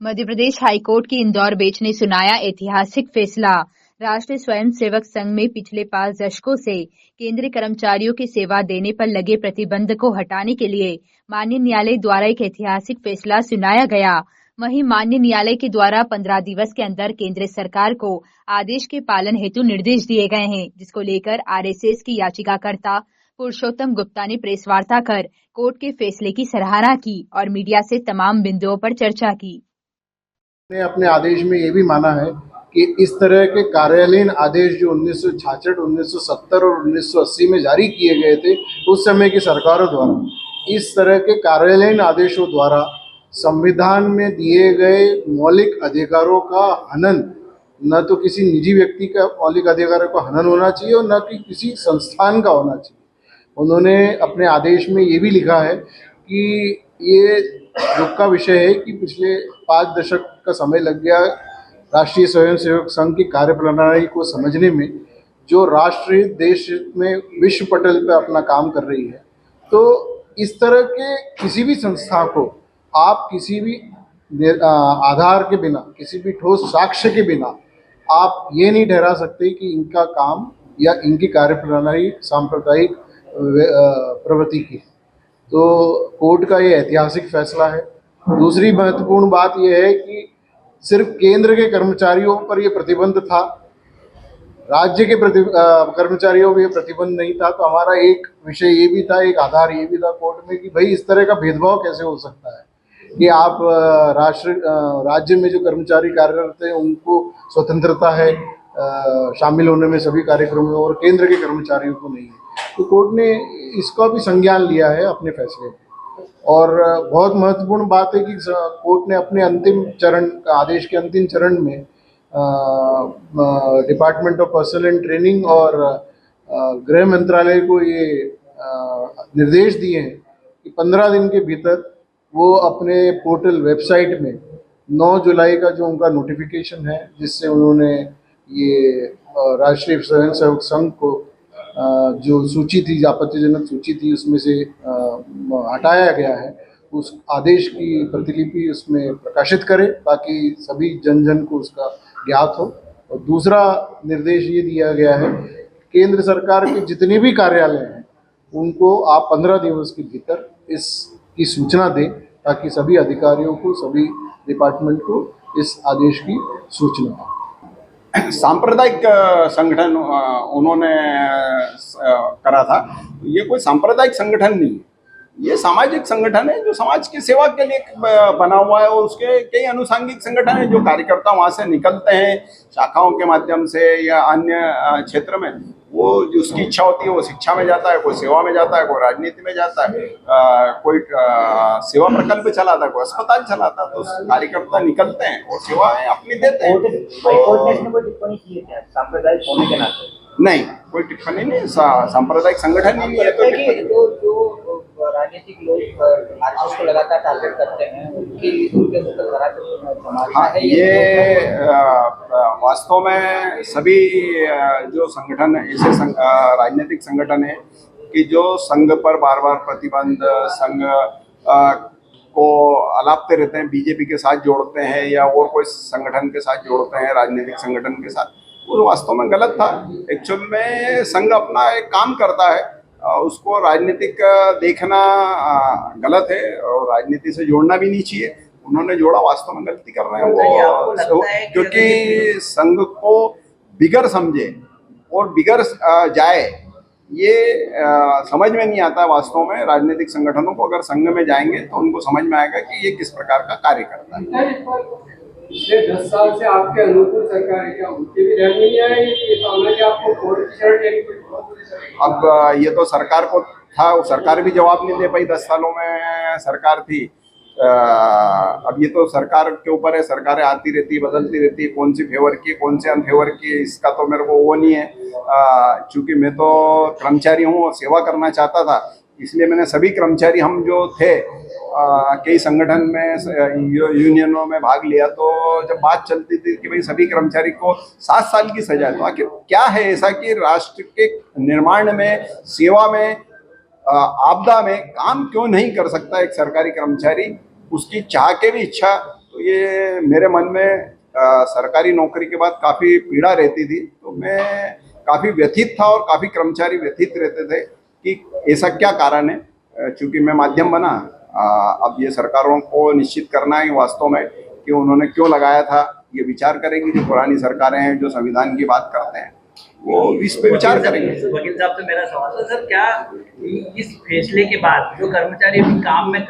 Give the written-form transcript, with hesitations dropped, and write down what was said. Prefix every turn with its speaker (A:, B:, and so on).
A: Madhya Pradesh high court की Indore bench ने सुनाया ऐतिहासिक फैसला। राष्ट्रीय स्वयंसेवक संघ में पिछले 5 दशकों से केंद्रीय कर्मचारियों की सेवा देने पर लगे प्रतिबंध को हटाने के लिए माननीय न्यायालय द्वारा एक ऐतिहासिक फैसला सुनाया गया। वहीं माननीय न्यायालय के द्वारा 15 दिवस के अंदर केंद्र सरकार को आदेश के पालन हेतु निर्देश दिए गए हैं, जिसको लेकर आरएसएस की याचिकाकर्ता पुरुषोत्तम गुप्ता ने प्रेस वार्ता कर कोर्ट के फैसले की सराहना की और मीडिया से तमाम बिंदुओं पर चर्चा की।
B: ने अपने आदेश में ये भी माना है कि इस तरह के कार्यालयीन आदेश जो 1966, 1970 और 1980 में जारी किए गए थे उस समय की सरकारों द्वारा, इस तरह के कार्यालयीन आदेशों द्वारा संविधान में दिए गए मौलिक अधिकारों का हनन, न तो किसी निजी व्यक्ति का मौलिक अधिकारों का हनन होना चाहिए और न कि किसी संस्थान का होना चाहिए। उन्होंने अपने आदेश में ये भी लिखा है कि ये दुख का विषय है कि पिछले 5 दशक का समय लग गया राष्ट्रीय स्वयंसेवक संघ की कार्यप्रणाली को समझने में, जो राष्ट्र देश में विश्व पटल पर अपना काम कर रही है। तो इस तरह के किसी भी संस्था को आप किसी भी आधार के बिना, किसी भी ठोस साक्ष्य के बिना आप ये नहीं ठहरा सकते कि इनका काम या इनकी कार्यप्रणाली सांप्रदायिक प्रवृत्ति की। तो कोर्ट का ये ऐतिहासिक फैसला है। दूसरी महत्वपूर्ण बात यह है कि सिर्फ केंद्र के कर्मचारियों पर यह प्रतिबंध था, राज्य के कर्मचारियों पर यह प्रतिबंध नहीं था। तो हमारा एक विषय ये भी था, एक आधार ये भी था कोर्ट में कि भाई इस तरह का भेदभाव कैसे हो सकता है कि आप राज्य में जो कर्मचारी कार्यरत हैं उनको स्वतंत्रता है शामिल होने में सभी कार्यक्रमों में, और केंद्र के कर्मचारियों को नहीं है। तो कोर्ट ने इसका भी संज्ञान लिया है अपने फैसले में। और बहुत महत्वपूर्ण बात है कि कोर्ट ने अपने अंतिम चरण का आदेश के अंतिम चरण में department of personal and training और गृह मंत्रालय को ये निर्देश दिए हैं कि 15 दिन के भीतर वो अपने पोर्टल वेबसाइट में 9 जुलाई का जो उनका नोटिफिकेशन है, जिससे उन्होंने ये राष्ट्रीय स्वयंसेवक संघ को जो सूची थी, आपत्तिजनक सूची थी, उसमें से हटाया गया है, उस आदेश की प्रतिलिपि उसमें प्रकाशित करें ताकि सभी जन जन को उसका ज्ञात हो। और दूसरा निर्देश ये दिया गया है, केंद्र सरकार के जितने भी कार्यालय हैं उनको आप 15 दिवस के भीतर इसकी सूचना दें ताकि सभी अधिकारियों को, सभी डिपार्टमेंट को इस आदेश की सूचना हो।
C: सांप्रदायिक संगठन उन्होंने करा था। ये कोई सांप्रदायिक संगठन नहीं है, ये सामाजिक संगठन है जो समाज की सेवा के लिए बना हुआ है। और उसके कई अनुषंगिक संगठन है जो कार्यकर्ता वहाँ से निकलते हैं शाखाओं के माध्यम से या अन्य क्षेत्र में। वो जो उसकी इच्छा होती है वो शिक्षा में जाता है, कोई सेवा में जाता है, कोई राजनीति में जाता है, कोई सेवा प्रकल्प चलाता है, कोई अस्पताल चलाता है। तो कार्यकर्ता निकलते हैं और सेवाएं अपनी देते हैं।
D: हाईकोर्ट ने इसमें कोई टिप्पणी की है क्या सांप्रदायिक होने के नाते?
C: नहीं, कोई टिप्पणी नहीं। सांप्रदायिक संगठन ही नहीं है।
D: तो राजनीतिक लोग आरएसएस को लगातार टारगेट करते हैं, उनके मुद्दे खराब।
C: हाँ, ये वास्तव में सभी जो संगठन ऐसे राजनीतिक संगठन है कि जो संघ पर बार बार प्रतिबंध, संघ को अलापते रहते हैं, बीजेपी के साथ जोड़ते हैं या और कोई संगठन के साथ जोड़ते हैं, राजनीतिक संगठन के साथ, वो वास्तव में गलत था। एक्चुअल में संघ अपना एक काम करता है, उसको राजनीतिक देखना गलत है और राजनीति से जोड़ना भी नहीं चाहिए। उन्होंने जोड़ा, वास्तव में गलती कर रहे हैं वो, क्योंकि संघ को बिगर समझे और बिगर जाए ये समझ में नहीं आता। वास्तव में राजनीतिक संगठनों को अगर संघ में जाएंगे तो उनको समझ में आएगा कि ये किस प्रकार का कार्य करता है।
E: पिछले 10 साल से आपके अनुकूल सरकार है, क्या उनके भी ध्यान में नहीं आया कि सामने कि आपको कोर्ट की शरण लेनी पड़ी?
C: अब ये तो सरकार को था, वो सरकार भी जवाब नहीं दे पाई। 10 सालों में सरकार थी। अब ये तो सरकार के ऊपर है, सरकारें आती रहती है, बदलती रहती है, कौन सी फेवर की कौन से अनफेवर की, इसका तो मेरे को वो नहीं है। चूँकि मैं तो कर्मचारी हूँ और सेवा करना चाहता था, इसलिए मैंने सभी कर्मचारी, हम जो थे कई संगठन में, यूनियनों में भाग लिया। तो जब बात चलती थी कि भाई सभी कर्मचारी को 7 साल की सजा है, तो आखिर क्या है ऐसा कि राष्ट्र के निर्माण में, सेवा में, आपदा में काम क्यों नहीं कर सकता एक सरकारी कर्मचारी? उसकी चाह के भी इच्छा तो तो ये मेरे मन में सरकारी नौकरी के बाद काफ़ी पीड़ा रहती थी। तो मैं काफ़ी व्यथित था और काफ़ी कर्मचारी व्यथित रहते थे कि ऐसा क्या कारण है। चूँकि मैं माध्यम बना, अब ये सरकारों को निश्चित करना है वास्तव में कि उन्होंने क्यों लगाया था। ये विचार करेंगी जो पुरानी सरकारें हैं जो संविधान की बात करते हैं, वो इस पे विचार करेंगे।
F: वकील साहब से मेरा सवाल था सर, क्या इस फैसले के बाद जो कर्मचारी अभी काम में